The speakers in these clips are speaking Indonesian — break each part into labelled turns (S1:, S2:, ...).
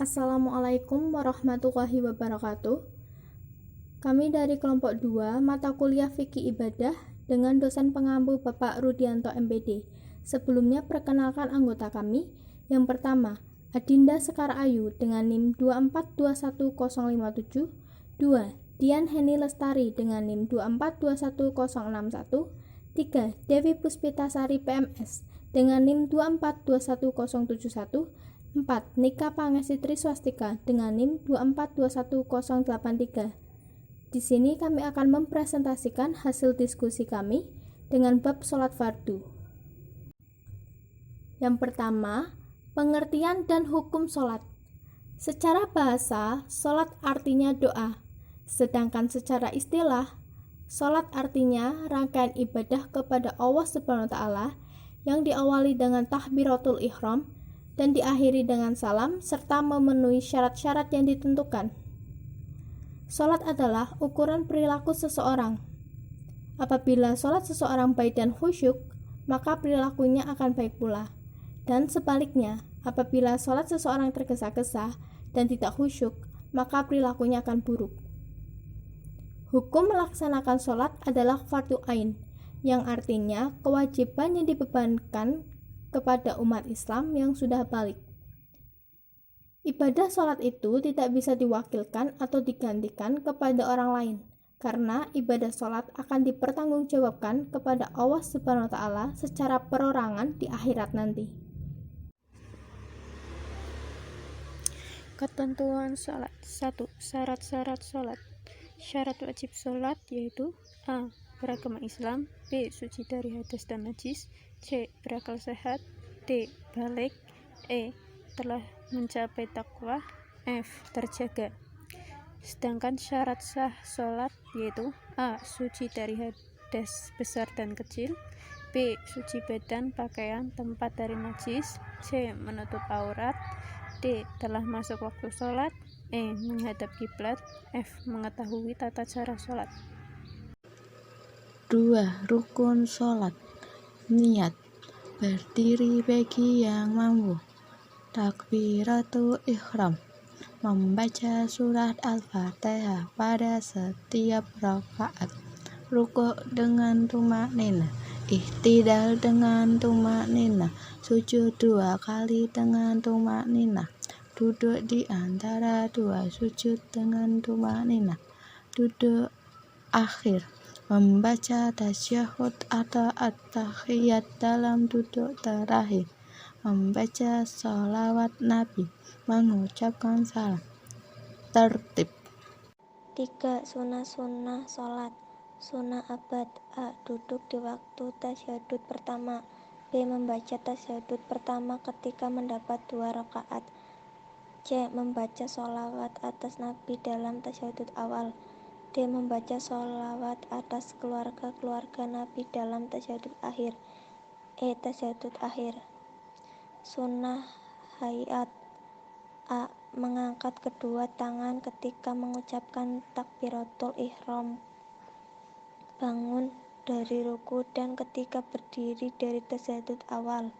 S1: Assalamualaikum warahmatullahi wabarakatuh. Kami dari kelompok 2 mata kuliah Fikih Ibadah dengan dosen pengampu Bapak Rudianto MPD. Sebelumnya perkenalkan anggota kami. Yang pertama, Adinda Sekar Ayu dengan NIM 2421057. 2. Dian Heni Lestari dengan NIM 2421061. 3. Dewi Puspitasari PMS dengan NIM 2421071. 4. Nika Pangesitri Swastika dengan NIM 2421083. Di sini kami akan mempresentasikan hasil diskusi kami dengan bab sholat fardu. Yang pertama, pengertian dan hukum sholat. Secara bahasa, sholat artinya doa, sedangkan secara istilah, sholat artinya rangkaian ibadah kepada Allah Subhanahu wa Ta'ala yang diawali dengan takbiratul ihram dan diakhiri dengan salam serta memenuhi syarat-syarat yang ditentukan. Sholat adalah ukuran perilaku seseorang. Apabila sholat seseorang baik dan khusyuk, maka perilakunya akan baik pula. Dan sebaliknya, apabila sholat seseorang tergesa-gesa dan tidak khusyuk, maka perilakunya akan buruk. Hukum melaksanakan sholat adalah fardu ain, yang artinya kewajiban yang dibebankan kepada umat Islam yang sudah balik. Ibadah sholat itu tidak bisa diwakilkan atau digantikan kepada orang lain, karena ibadah sholat akan dipertanggungjawabkan kepada Allah Subhanahu wa Ta'ala secara perorangan di akhirat nanti.
S2: Ketentuan sholat. 1. Syarat-syarat sholat. Syarat wajib sholat yaitu A. Beragama Islam, B. Suci dari hadas dan najis, C. Berakal sehat, D. Balik, E. Telah mencapai takwa, F. Terjaga. Sedangkan syarat sah sholat yaitu A. Suci dari hadas besar dan kecil, B. Suci badan, pakaian, tempat dari najis, C. Menutup aurat, D. Telah masuk waktu sholat, E. Menghadap kiblat, F. Mengetahui tata cara sholat.
S3: 2. Rukun sholat. Niat. Berdiri bagi yang mampu. Takbiratul ihram. Membaca surat Al-Fatihah pada setiap rakaat. Rukuk dengan tumakninah. Ihtidal dengan tumakninah. Sujud 2 kali dengan tumakninah. Duduk di antara 2 sujud dengan tumakninah. Duduk akhir. Membaca tasyahud atau at-tahiyat dalam duduk terakhir. Membaca sholawat Nabi. Mengucapkan salam. Tertib.
S4: 3. Sunnah-sunnah sholat. Sunnah abad. A. Duduk di waktu tasyahud pertama. B. Membaca tasyahud pertama ketika mendapat 2 rakaat. C. Membaca sholawat atas Nabi dalam tasyahud awal. D. Membaca sholawat atas keluarga-keluarga Nabi dalam tasyahud akhir. E. Tasyahud akhir. Sunnah hayat. A. Mengangkat kedua tangan ketika mengucapkan takbiratul ihram, bangun dari ruku dan ketika berdiri dari tasyahud awal.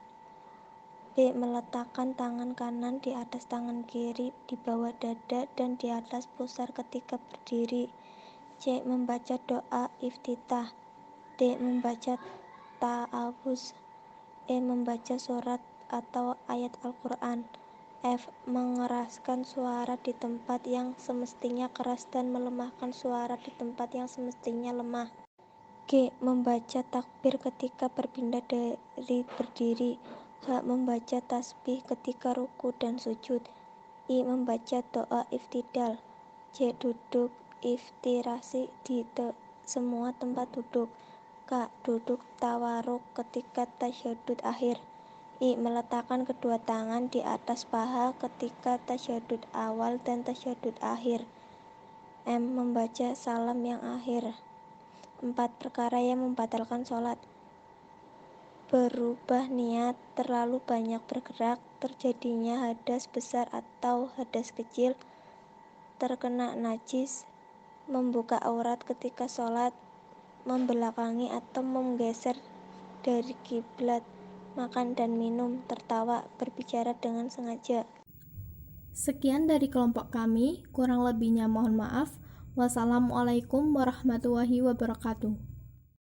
S4: B. Meletakkan tangan kanan di atas tangan kiri di bawah dada dan di atas pusar ketika berdiri. C. Membaca doa iftitah. D. Membaca ta'awuz. E. Membaca surat atau ayat Al-Quran. F. Mengeraskan suara di tempat yang semestinya keras dan melemahkan suara di tempat yang semestinya lemah. G. Membaca takbir ketika berpindah dari berdiri. H. Membaca tasbih ketika ruku dan sujud. I. Membaca doa iftidal. C. Duduk iftirasi di semua tempat duduk. K. Duduk tawaruk ketika tasyahud akhir. I. Meletakkan kedua tangan di atas paha ketika tasyahud awal dan tasyahud akhir. M. Membaca salam yang akhir. 4. Perkara yang membatalkan sholat. Berubah niat, terlalu banyak bergerak, terjadinya hadas besar atau hadas kecil, terkena najis, membuka aurat ketika sholat, membelakangi atau menggeser dari kiblat, makan dan minum, tertawa, berbicara dengan sengaja.
S1: Sekian dari kelompok kami, kurang lebihnya mohon maaf. Wassalamualaikum warahmatullahi wabarakatuh.